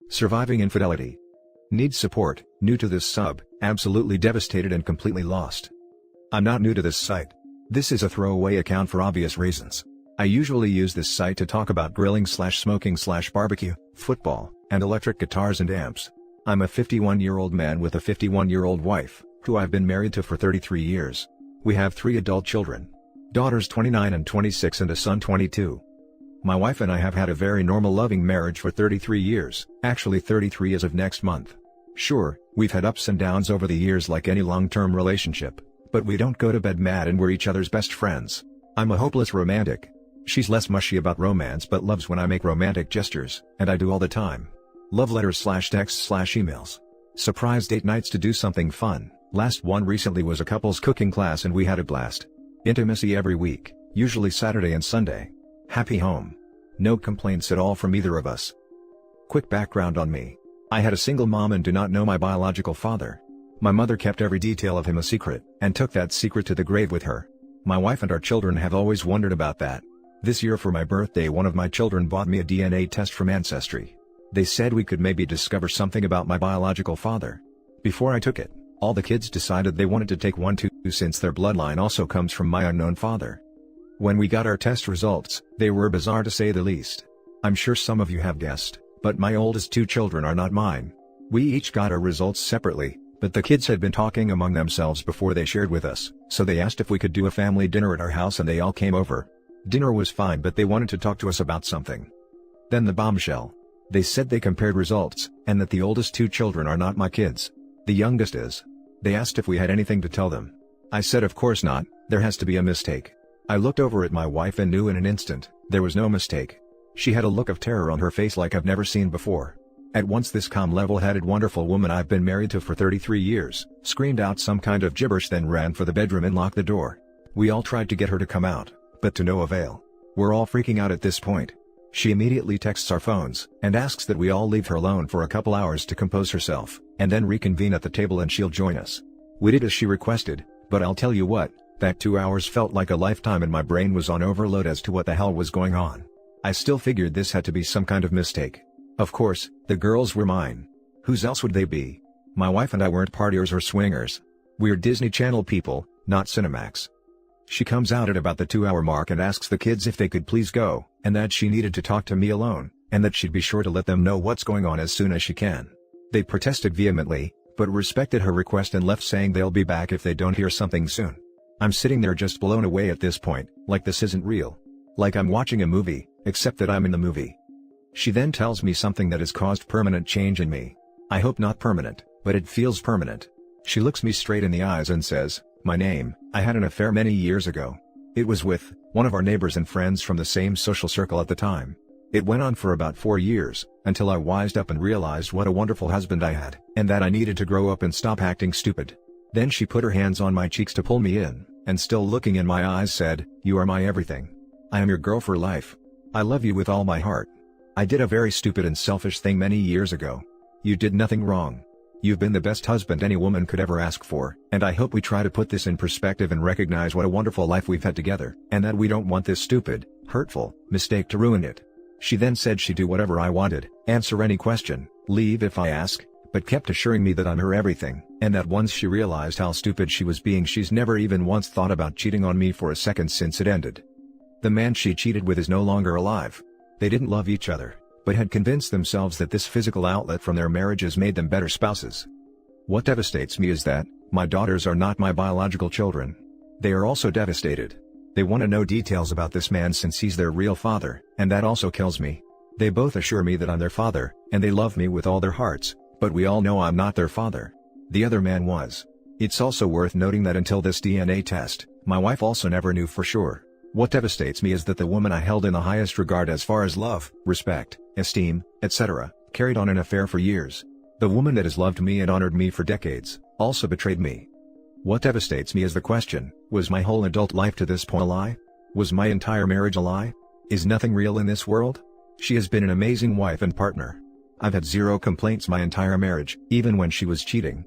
Surviving infidelity. Needs support, new to this sub, absolutely devastated and completely lost. I'm not new to this site. This is a throwaway account for obvious reasons. I usually use this site to talk about grilling/smoking/barbecue, football, and electric guitars and amps. I'm a 51-year-old man with a 51-year-old wife, who I've been married to for 33 years. We have 3 adult children. Daughters 29 and 26 and a son 22. My wife and I have had a very normal loving marriage for 33 years, actually 33 as of next month. Sure, we've had ups and downs over the years like any long-term relationship, but we don't go to bed mad and we're each other's best friends. I'm a hopeless romantic. She's less mushy about romance but loves when I make romantic gestures, and I do all the time. Love letters/texts/emails. Surprise date nights to do something fun. Last one recently was a couples cooking class and we had a blast. Intimacy every week, usually Saturday and Sunday. Happy home. No complaints at all from either of us. Quick background on me. I had a single mom and do not know my biological father. My mother kept every detail of him a secret, and took that secret to the grave with her. My wife and our children have always wondered about that. This year for my birthday one of my children bought me a DNA test from Ancestry. They said we could maybe discover something about my biological father. Before I took it, all the kids decided they wanted to take one too, since their bloodline also comes from my unknown father. When we got our test results, they were bizarre to say the least. I'm sure some of you have guessed, but my oldest 2 children are not mine. We each got our results separately, but the kids had been talking among themselves before they shared with us, so they asked if we could do a family dinner at our house and they all came over. Dinner was fine but they wanted to talk to us about something. Then the bombshell. They said they compared results, and that the oldest 2 children are not my kids. The youngest is. They asked if we had anything to tell them. I said of course not, there has to be a mistake. I looked over at my wife and knew in an instant, there was no mistake. She had a look of terror on her face like I've never seen before. At once this calm level-headed wonderful woman I've been married to for 33 years, screamed out some kind of gibberish then ran for the bedroom and locked the door. We all tried to get her to come out, but to no avail. We're all freaking out at this point. She immediately texts our phones, and asks that we all leave her alone for a couple hours to compose herself, and then reconvene at the table and she'll join us. We did as she requested, but I'll tell you what, that 2 hours felt like a lifetime and my brain was on overload as to what the hell was going on. I still figured this had to be some kind of mistake. Of course, the girls were mine. Whose else would they be? My wife and I weren't partiers or swingers. We're Disney Channel people, not Cinemax. She comes out at about the 2-hour mark and asks the kids if they could please go, and that she needed to talk to me alone, and that she'd be sure to let them know what's going on as soon as she can. They protested vehemently, but respected her request and left saying they'll be back if they don't hear something soon. I'm sitting there just blown away at this point, like this isn't real. Like I'm watching a movie, except that I'm in the movie. She then tells me something that has caused permanent change in me. I hope not permanent, but it feels permanent. She looks me straight in the eyes and says, "My name, I had an affair many years ago. It was with one of our neighbors and friends from the same social circle at the time. It went on for about 4 years, until I wised up and realized what a wonderful husband I had, and that I needed to grow up and stop acting stupid." Then she put her hands on my cheeks to pull me in, and still looking in my eyes said, "You are my everything. I am your girl for life. I love you with all my heart. I did a very stupid and selfish thing many years ago. You did nothing wrong. You've been the best husband any woman could ever ask for, and I hope we try to put this in perspective and recognize what a wonderful life we've had together, and that we don't want this stupid, hurtful mistake to ruin it." She then said she'd do whatever I wanted, answer any question, leave if I ask, but kept assuring me that I'm her everything, and that once she realized how stupid she was being she's never even once thought about cheating on me for a second since it ended. The man she cheated with is no longer alive. They didn't love each other, but had convinced themselves that this physical outlet from their marriages made them better spouses. What devastates me is that, my daughters are not my biological children. They are also devastated. They want to know details about this man since he's their real father, and that also kills me. They both assure me that I'm their father, and they love me with all their hearts, but we all know I'm not their father. The other man was. It's also worth noting that until this DNA test, my wife also never knew for sure. What devastates me is that the woman I held in the highest regard as far as love, respect, esteem, etc., carried on an affair for years. The woman that has loved me and honored me for decades, also betrayed me. What devastates me is the question, was my whole adult life to this point a lie? Was my entire marriage a lie? Is nothing real in this world? She has been an amazing wife and partner. I've had 0 complaints my entire marriage, even when she was cheating.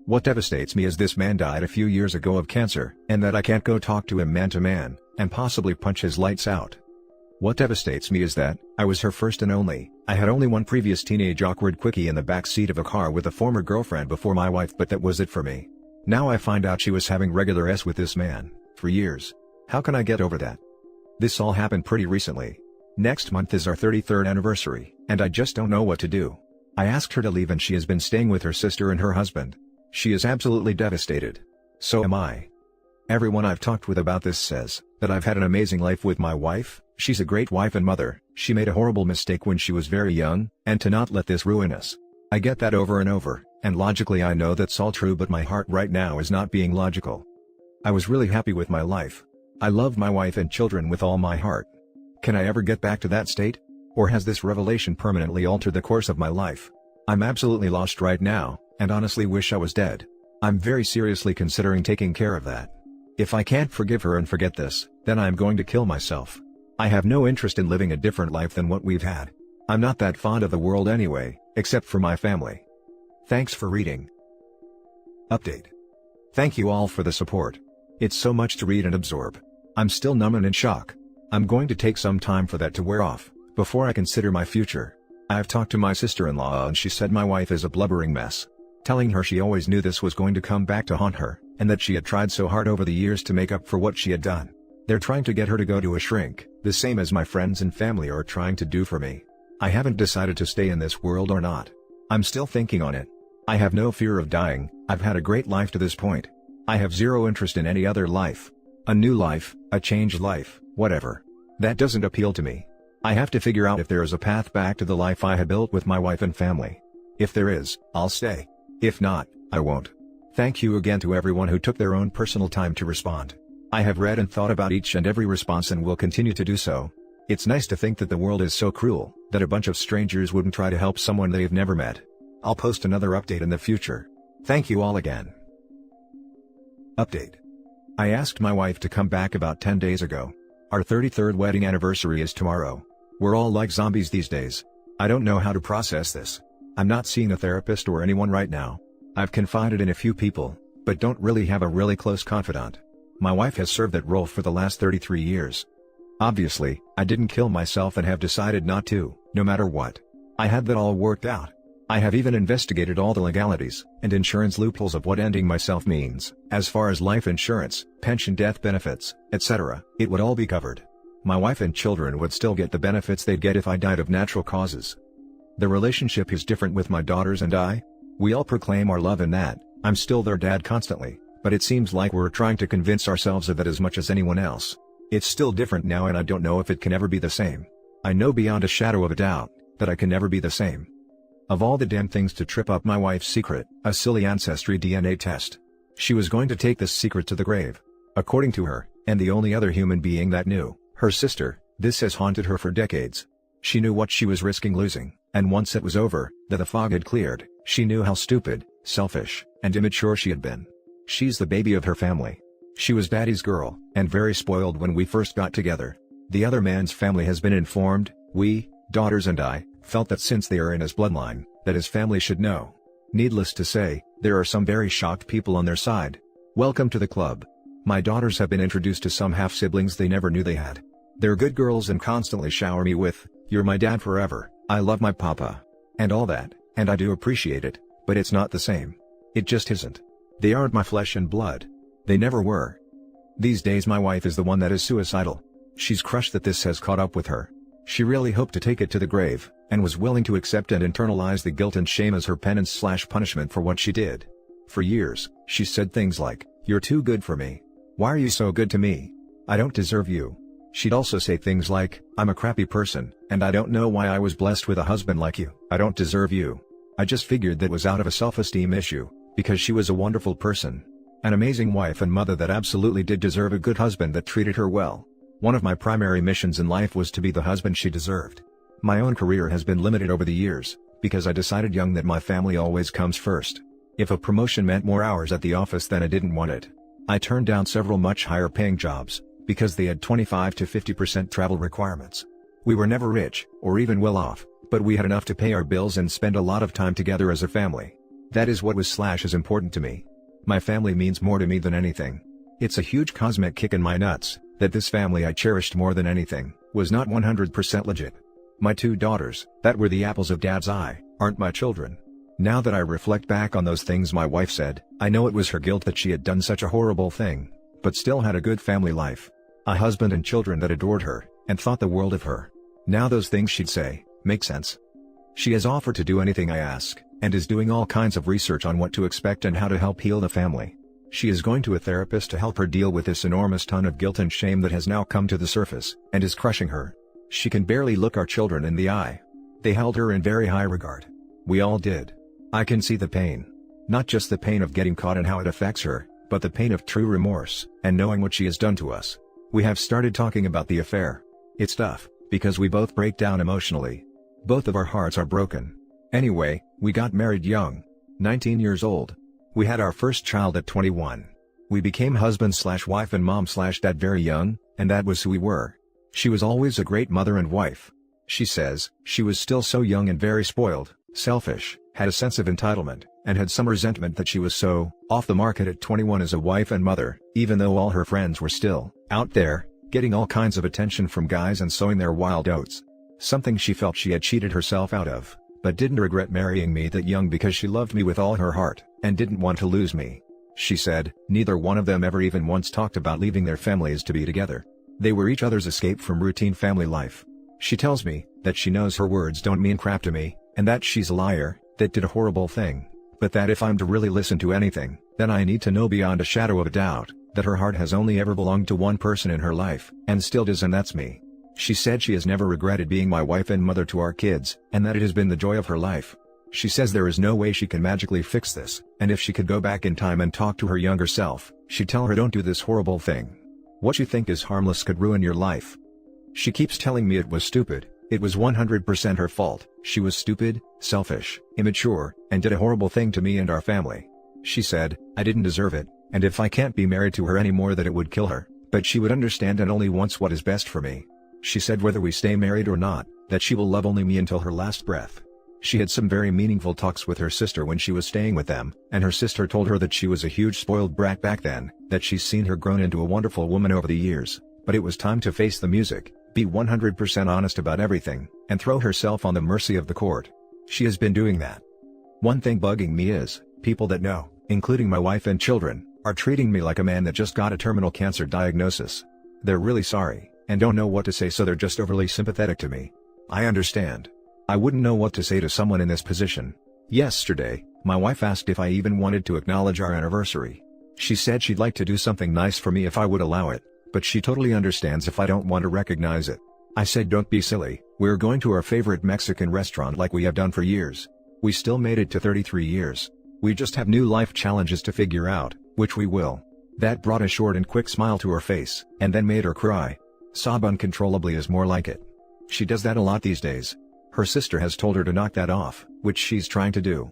What devastates me is this man died a few years ago of cancer, and that I can't go talk to him man to man, and possibly punch his lights out. What devastates me is that, I was her first and only. I had only one previous teenage awkward quickie in the back seat of a car with a former girlfriend before my wife, but that was it for me. Now I find out she was having regular s with this man, for years. How can I get over that? This all happened pretty recently. Next month is our 33rd anniversary, and I just don't know what to do. I asked her to leave and she has been staying with her sister and her husband. She is absolutely devastated. So am I. Everyone I've talked with about this says that I've had an amazing life with my wife. She's a great wife and mother. She made a horrible mistake when she was very young, and to not let this ruin us. I get that over and over, and logically I know that's all true, but my heart right now is not being logical. I was really happy with my life. I loved my wife and children with all my heart. Can I ever get back to that state? Or has this revelation permanently altered the course of my life? I'm absolutely lost right now, and honestly wish I was dead. I'm very seriously considering taking care of that. If I can't forgive her and forget this, then I'm going to kill myself. I have no interest in living a different life than what we've had. I'm not that fond of the world anyway, except for my family. Thanks for reading. Update. Thank you all for the support. It's so much to read and absorb. I'm still numb and in shock. I'm going to take some time for that to wear off, before I consider my future. I've talked to my sister-in-law and she said my wife is a blubbering mess. Telling her she always knew this was going to come back to haunt her, and that she had tried so hard over the years to make up for what she had done. They're trying to get her to go to a shrink, the same as my friends and family are trying to do for me. I haven't decided to stay in this world or not. I'm still thinking on it. I have no fear of dying. I've had a great life to this point. I have zero interest in any other life. A new life, a changed life, whatever. That doesn't appeal to me. I have to figure out if there is a path back to the life I had built with my wife and family. If there is, I'll stay. If not, I won't. Thank you again to everyone who took their own personal time to respond. I have read and thought about each and every response and will continue to do so. It's nice to think that the world is so cruel, that a bunch of strangers wouldn't try to help someone they've never met. I'll post another update in the future. Thank you all again. Update. I asked my wife to come back about 10 days ago. Our 33rd wedding anniversary is tomorrow. We're all like zombies these days. I don't know how to process this. I'm not seeing a therapist or anyone right now. I've confided in a few people, but don't really have a really close confidant. My wife has served that role for the last 33 years. Obviously, I didn't kill myself and have decided not to, no matter what. I had that all worked out. I have even investigated all the legalities and insurance loopholes of what ending myself means. As far as life insurance, pension, death benefits, etc., it would all be covered. My wife and children would still get the benefits they'd get if I died of natural causes. The relationship is different with my daughters and I. We all proclaim our love in that I'm still their dad constantly, but it seems like we're trying to convince ourselves of that as much as anyone else. It's still different now and I don't know if it can ever be the same. I know beyond a shadow of a doubt that I can never be the same. Of all the damn things to trip up my wife's secret, a silly ancestry DNA test. She was going to take this secret to the grave. According to her, and the only other human being that knew, her sister, this has haunted her for decades. She knew what she was risking losing, and once it was over, that the fog had cleared, she knew how stupid, selfish, and immature she had been. She's the baby of her family. She was daddy's girl, and very spoiled when we first got together. The other man's family has been informed. We, daughters and I, felt that since they are in his bloodline, that his family should know. Needless to say, there are some very shocked people on their side. Welcome to the club. My daughters have been introduced to some half-siblings they never knew they had. They're good girls and constantly shower me with, "You're my dad forever, I love my papa," and all that, and I do appreciate it, but it's not the same. It just isn't. They aren't my flesh and blood. They never were. These days my wife is the one that is suicidal. She's crushed that this has caught up with her. She really hoped to take it to the grave, and was willing to accept and internalize the guilt and shame as her penance/punishment for what she did. For years, she said things like, "You're too good for me. Why are you so good to me? I don't deserve you." She'd also say things like, "I'm a crappy person, and I don't know why I was blessed with a husband like you. I don't deserve you." I just figured that was out of a self-esteem issue, because she was a wonderful person. An amazing wife and mother that absolutely did deserve a good husband that treated her well. One of my primary missions in life was to be the husband she deserved. My own career has been limited over the years, because I decided young that my family always comes first. If a promotion meant more hours at the office, then I didn't want it. I turned down several much higher paying jobs, because they had 25 to 50% travel requirements. We were never rich, or even well off, but we had enough to pay our bills and spend a lot of time together as a family. That is what was/is important to me. My family means more to me than anything. It's a huge cosmic kick in my nuts, that this family I cherished more than anything, was not 100% legit. My 2 daughters, that were the apples of Dad's eye, aren't my children. Now that I reflect back on those things my wife said, I know it was her guilt that she had done such a horrible thing, but still had a good family life. A husband and children that adored her, and thought the world of her. Now those things she'd say, make sense. She has offered to do anything I ask, and is doing all kinds of research on what to expect and how to help heal the family. She is going to a therapist to help her deal with this enormous ton of guilt and shame that has now come to the surface, and is crushing her. She can barely look our children in the eye. They held her in very high regard. We all did. I can see the pain. Not just the pain of getting caught and how it affects her, but the pain of true remorse, and knowing what she has done to us. We have started talking about the affair. It's tough, because we both break down emotionally. Both of our hearts are broken. Anyway, we got married young. 19 years old. We had our first child at 21. We became husband/wife and mom/dad very young, and that was who we were. She was always a great mother and wife. She says, she was still so young and very spoiled, selfish, had a sense of entitlement, and had some resentment that she was so off the market at 21 as a wife and mother, even though all her friends were still out there, getting all kinds of attention from guys and sowing their wild oats. Something she felt she had cheated herself out of, but didn't regret marrying me that young because she loved me with all her heart, and didn't want to lose me. She said, neither one of them ever even once talked about leaving their families to be together. They were each other's escape from routine family life. She tells me that she knows her words don't mean crap to me, and that she's a liar, that did a horrible thing, but that if I'm to really listen to anything, then I need to know beyond a shadow of a doubt, that her heart has only ever belonged to one person in her life, and still does, and that's me. She said she has never regretted being my wife and mother to our kids, and that it has been the joy of her life. She says there is no way she can magically fix this, and if she could go back in time and talk to her younger self, she'd tell her don't do this horrible thing. What you think is harmless could ruin your life. She keeps telling me it was stupid, it was 100% her fault, she was stupid, selfish, immature, and did a horrible thing to me and our family. She said, I didn't deserve it, and if I can't be married to her anymore that it would kill her, but she would understand and only wants what is best for me. She said whether we stay married or not, that she will love only me until her last breath. She had some very meaningful talks with her sister when she was staying with them, and her sister told her that she was a huge spoiled brat back then, that she's seen her grown into a wonderful woman over the years, but it was time to face the music, be 100% honest about everything, and throw herself on the mercy of the court. She has been doing that. One thing bugging me is, people that know, including my wife and children, are treating me like a man that just got a terminal cancer diagnosis. They're really sorry, and don't know what to say, so they're just overly sympathetic to me. I understand. I wouldn't know what to say to someone in this position. Yesterday, my wife asked if I even wanted to acknowledge our anniversary. She said she'd like to do something nice for me if I would allow it, but she totally understands if I don't want to recognize it. I said don't be silly, we're going to our favorite Mexican restaurant like we have done for years. We still made it to 33 years. We just have new life challenges to figure out, which we will. That brought a short and quick smile to her face, and then made her cry. Sob uncontrollably is more like it. She does that a lot these days. Her sister has told her to knock that off, which she's trying to do.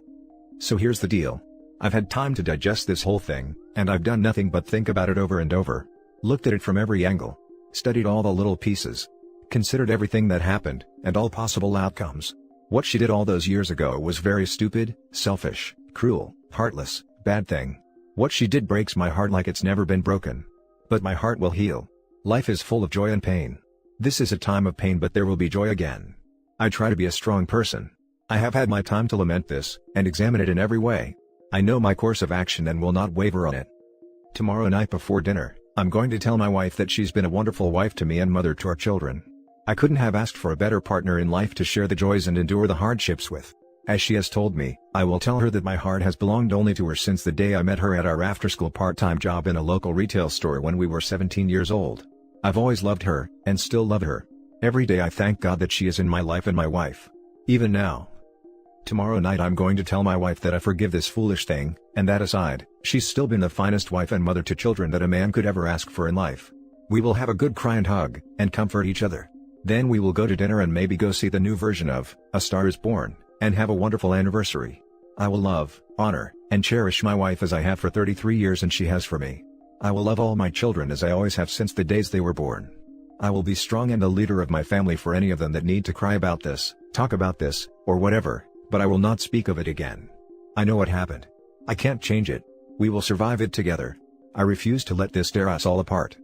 So here's the deal. I've had time to digest this whole thing, and I've done nothing but think about it over and over. Looked at it from every angle. Studied all the little pieces. Considered everything that happened, and all possible outcomes. What she did all those years ago was very stupid, selfish, cruel, heartless, bad thing. What she did breaks my heart like it's never been broken. But my heart will heal. Life is full of joy and pain. This is a time of pain, but there will be joy again. I try to be a strong person. I have had my time to lament this, and examine it in every way. I know my course of action and will not waver on it. Tomorrow night before dinner, I'm going to tell my wife that she's been a wonderful wife to me and mother to our children. I couldn't have asked for a better partner in life to share the joys and endure the hardships with. As she has told me, I will tell her that my heart has belonged only to her since the day I met her at our after-school part-time job in a local retail store when we were 17 years old. I've always loved her, and still love her. Every day I thank God that she is in my life and my wife. Even now. Tomorrow night I'm going to tell my wife that I forgive this foolish thing, and that aside, she's still been the finest wife and mother to children that a man could ever ask for in life. We will have a good cry and hug, and comfort each other. Then we will go to dinner and maybe go see the new version of A Star is Born, and have a wonderful anniversary. I will love, honor, and cherish my wife as I have for 33 years and she has for me. I will love all my children as I always have since the days they were born. I will be strong and a leader of my family for any of them that need to cry about this, talk about this, or whatever, but I will not speak of it again. I know what happened. I can't change it. We will survive it together. I refuse to let this tear us all apart.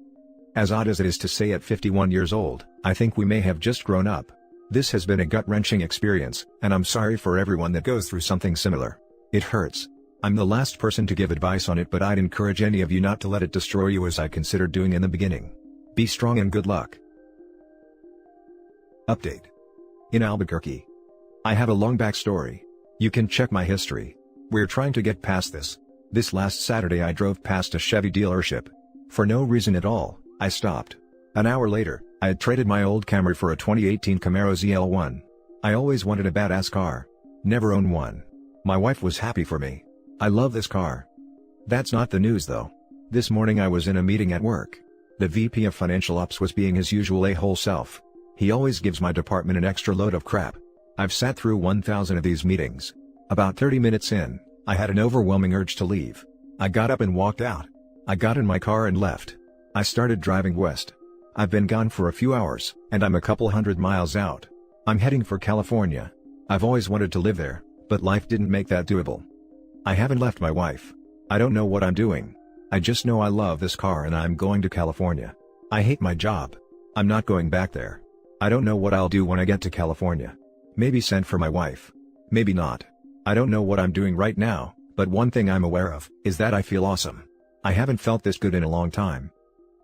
As odd as it is to say at 51 years old, I think we may have just grown up. This has been a gut-wrenching experience, and I'm sorry for everyone that goes through something similar. It hurts. I'm the last person to give advice on it, but I'd encourage any of you not to let it destroy you as I considered doing in the beginning. Be strong and good luck. Update. In Albuquerque. I have a long backstory. You can check my history. We're trying to get past this. This last Saturday I drove past a Chevy dealership. For no reason at all, I stopped. An hour later, I had traded my old Camry for a 2018 Camaro ZL1. I always wanted a badass car. Never owned one. My wife was happy for me. I love this car. That's not the news though. This morning I was in a meeting at work. The VP of Financial Ops was being his usual a-hole self. He always gives my department an extra load of crap. I've sat through 1,000 of these meetings. About 30 minutes in, I had an overwhelming urge to leave. I got up and walked out. I got in my car and left. I started driving west. I've been gone for a few hours, and I'm a couple hundred miles out. I'm heading for California. I've always wanted to live there, but life didn't make that doable. I haven't left my wife. I don't know what I'm doing. I just know I love this car and I'm going to California. I hate my job. I'm not going back there. I don't know what I'll do when I get to California. Maybe send for my wife. Maybe not. I don't know what I'm doing right now, but one thing I'm aware of is that I feel awesome. I haven't felt this good in a long time.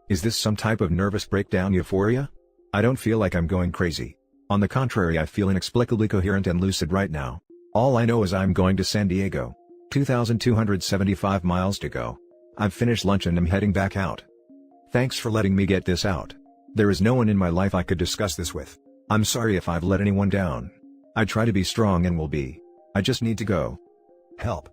Is this some type of nervous breakdown euphoria? I don't feel like I'm going crazy. On the contrary, I feel inexplicably coherent and lucid right now. All I know is I'm going to San Diego. 2,275 miles to go. I've finished lunch and am heading back out. Thanks for letting me get this out. There is no one in my life I could discuss this with. I'm sorry if I've let anyone down. I try to be strong and will be. I just need to go. Help.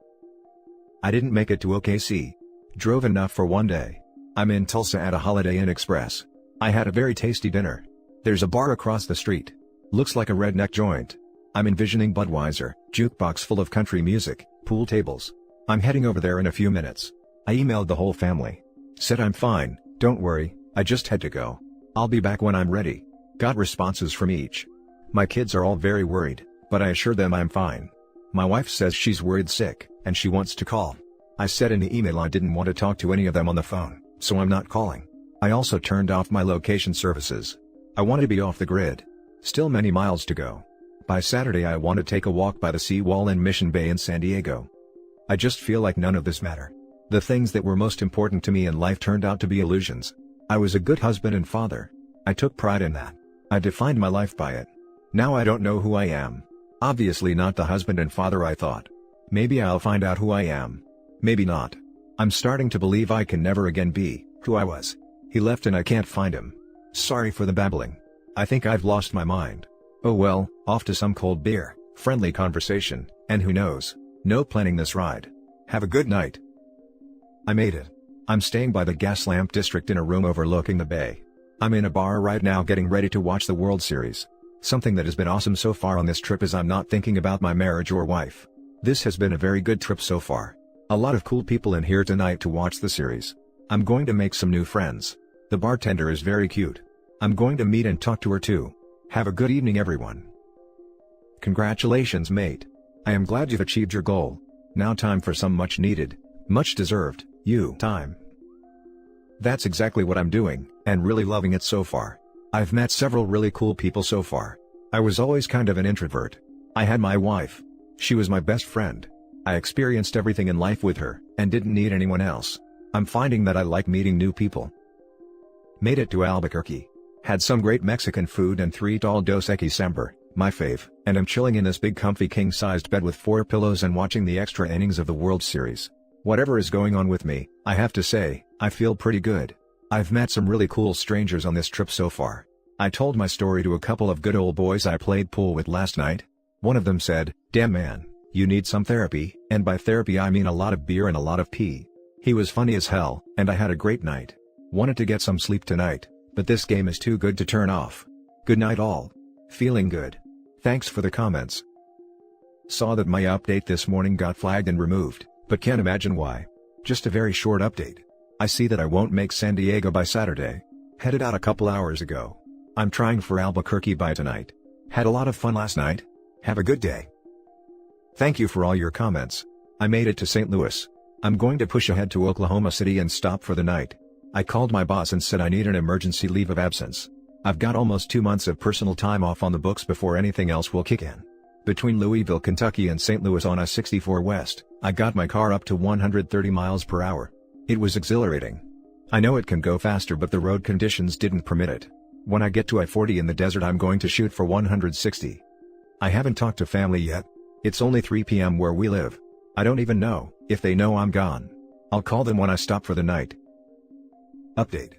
I didn't make it to OKC. Drove enough for one day. I'm in Tulsa at a Holiday Inn Express. I had a very tasty dinner. There's a bar across the street. Looks like a redneck joint. I'm envisioning Budweiser, jukebox full of country music, pool tables. I'm heading over there in a few minutes. I emailed the whole family. Said I'm fine, don't worry, I just had to go. I'll be back when I'm ready. Got responses from each. My kids are all very worried, but I assure them I'm fine. My wife says she's worried sick, and she wants to call. I said in the email I didn't want to talk to any of them on the phone, so I'm not calling. I also turned off my location services. I want to be off the grid. Still many miles to go. By Saturday I want to take a walk by the seawall in Mission Bay in San Diego. I just feel like none of this matter. The things that were most important to me in life turned out to be illusions. I was a good husband and father. I took pride in that. I defined my life by it. Now I don't know who I am. Obviously not the husband and father I thought. Maybe I'll find out who I am. Maybe not. I'm starting to believe I can never again be who I was. He left and I can't find him. Sorry for the babbling. I think I've lost my mind. Oh well, off to some cold beer, friendly conversation, and who knows, no planning this ride. Have a good night. I made it. I'm staying by the Gaslamp District in a room overlooking the bay. I'm in a bar right now getting ready to watch the World Series. Something that has been awesome so far on this trip is I'm not thinking about my marriage or wife. This has been a very good trip so far. A lot of cool people in here tonight to watch the series. I'm going to make some new friends. The bartender is very cute. I'm going to meet and talk to her too. Have a good evening everyone. Congratulations mate. I am glad you've achieved your goal. Now time for some much needed, much deserved, you time. That's exactly what I'm doing, and really loving it so far. I've met several really cool people so far. I was always kind of an introvert. I had my wife. She was my best friend. I experienced everything in life with her, and didn't need anyone else. I'm finding that I like meeting new people. Made it to Albuquerque. Had some great Mexican food and 3 tall Dos Equis Semper, my fave, and I'm chilling in this big comfy king-sized bed with 4 pillows and watching the extra innings of the World Series. Whatever is going on with me, I have to say, I feel pretty good. I've met some really cool strangers on this trip so far. I told my story to a couple of good old boys I played pool with last night. One of them said, "Damn man, you need some therapy," and by therapy I mean a lot of beer and a lot of pee. He was funny as hell, and I had a great night. Wanted to get some sleep tonight, but this game is too good to turn off. Good night all. Feeling good. Thanks for the comments. Saw that my update this morning got flagged and removed, but can't imagine why. Just a very short update. I see that I won't make San Diego by Saturday. Headed out a couple hours ago. I'm trying for Albuquerque by tonight. Had a lot of fun last night. Have a good day. Thank you for all your comments. I made it to St. Louis. I'm going to push ahead to Oklahoma City and stop for the night. I called my boss and said I need an emergency leave of absence. I've got almost 2 months of personal time off on the books before anything else will kick in. Between Louisville, Kentucky and St. Louis on I-64 West, I got my car up to 130 miles per hour. It was exhilarating. I know it can go faster, but the road conditions didn't permit it. When I get to I-40 in the desert, I'm going to shoot for 160. I haven't talked to family yet. It's only 3 p.m. where we live. I don't even know if they know I'm gone. I'll call them when I stop for the night. Update.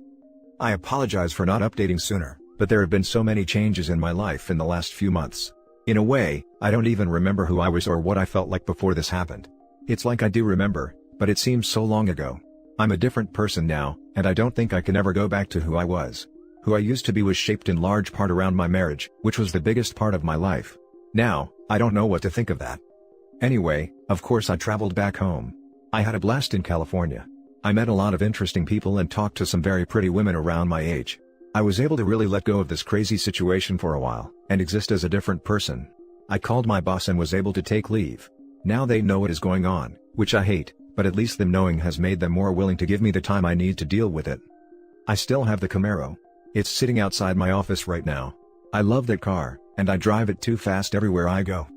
I apologize for not updating sooner, but there have been so many changes in my life in the last few months. In a way, I don't even remember who I was or what I felt like before this happened. It's like I do remember, but it seems so long ago. I'm a different person now, and I don't think I can ever go back to who I was. Who I used to be was shaped in large part around my marriage, which was the biggest part of my life. Now, I don't know what to think of that. Anyway, of course I traveled back home. I had a blast in California. I met a lot of interesting people and talked to some very pretty women around my age. I was able to really let go of this crazy situation for a while, and exist as a different person. I called my boss and was able to take leave. Now they know what is going on, which I hate, but at least them knowing has made them more willing to give me the time I need to deal with it. I still have the Camaro. It's sitting outside my office right now. I love that car, and I drive it too fast everywhere I go.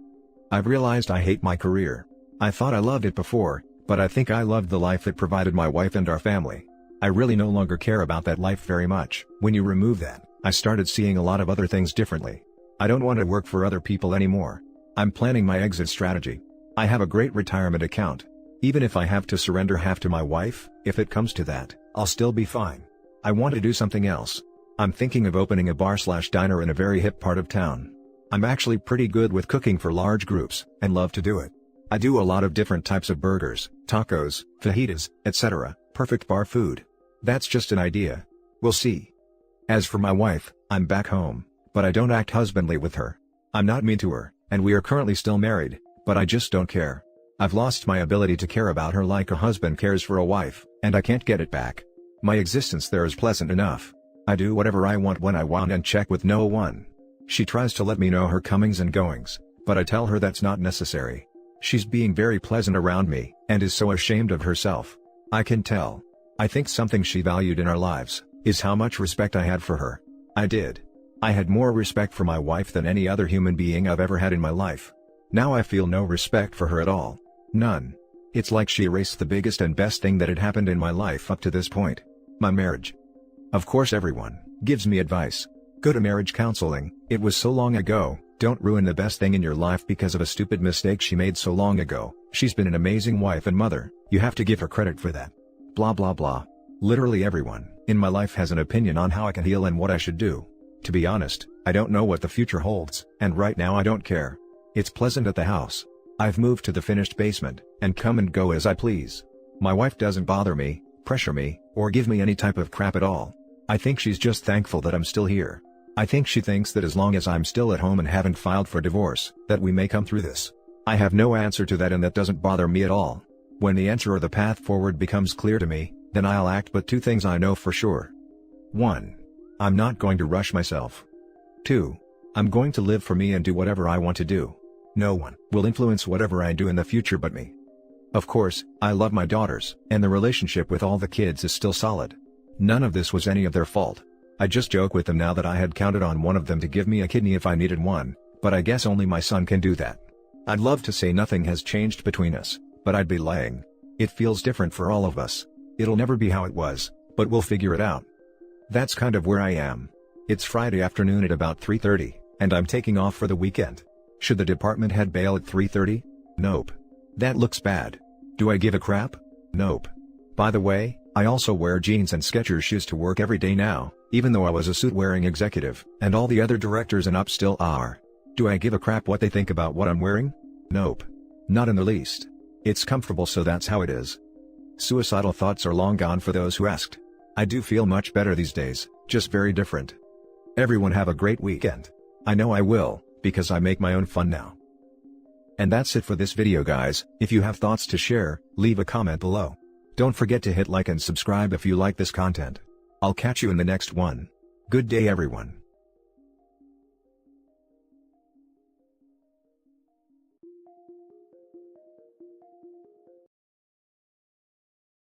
I've realized I hate my career. I thought I loved it before, but I think I loved the life it provided my wife and our family. I really no longer care about that life very much. When you remove that, I started seeing a lot of other things differently. I don't want to work for other people anymore. I'm planning my exit strategy. I have a great retirement account. Even if I have to surrender half to my wife, if it comes to that, I'll still be fine. I want to do something else. I'm thinking of opening a bar/diner in a very hip part of town. I'm actually pretty good with cooking for large groups, and love to do it. I do a lot of different types of burgers, tacos, fajitas, etc. Perfect bar food. That's just an idea. We'll see. As for my wife, I'm back home, but I don't act husbandly with her. I'm not mean to her, and we are currently still married, but I just don't care. I've lost my ability to care about her like a husband cares for a wife, and I can't get it back. My existence there is pleasant enough. I do whatever I want when I want and check with no one. She tries to let me know her comings and goings, but I tell her that's not necessary. She's being very pleasant around me, and is so ashamed of herself. I can tell. I think something she valued in our lives, is how much respect I had for her. I did. I had more respect for my wife than any other human being I've ever had in my life. Now I feel no respect for her at all. None. It's like she erased the biggest and best thing that had happened in my life up to this point. My marriage. Of course everyone gives me advice. Go to marriage counseling, it was so long ago. Don't ruin the best thing in your life because of a stupid mistake she made so long ago. She's been an amazing wife and mother, you have to give her credit for that. Blah blah blah. Literally everyone in my life has an opinion on how I can heal and what I should do. To be honest, I don't know what the future holds, and right now I don't care. It's pleasant at the house. I've moved to the finished basement, and come and go as I please. My wife doesn't bother me, pressure me, or give me any type of crap at all. I think she's just thankful that I'm still here. I think she thinks that as long as I'm still at home and haven't filed for divorce, that we may come through this. I have no answer to that, and that doesn't bother me at all. When the answer or the path forward becomes clear to me, then I'll act, but 2 things I know for sure. 1. I'm not going to rush myself. 2. I'm going to live for me and do whatever I want to do. No one will influence whatever I do in the future but me. Of course, I love my daughters, and the relationship with all the kids is still solid. None of this was any of their fault. I just joke with them now that I had counted on one of them to give me a kidney if I needed one, but I guess only my son can do that. I'd love to say nothing has changed between us, but I'd be lying. It feels different for all of us. It'll never be how it was, but we'll figure it out. That's kind of where I am. It's Friday afternoon at about 3:30, and I'm taking off for the weekend. Should the department head bail at 3:30? Nope. That looks bad. Do I give a crap? Nope. By the way, I also wear jeans and Skechers shoes to work every day now, even though I was a suit-wearing executive, and all the other directors and up still are. Do I give a crap what they think about what I'm wearing? Nope. Not in the least. It's comfortable, so that's how it is. Suicidal thoughts are long gone for those who asked. I do feel much better these days, just very different. Everyone have a great weekend. I know I will, because I make my own fun now. And that's it for this video, guys. If you have thoughts to share, leave a comment below. Don't forget to hit like and subscribe if you like this content. I'll catch you in the next one. Good day everyone.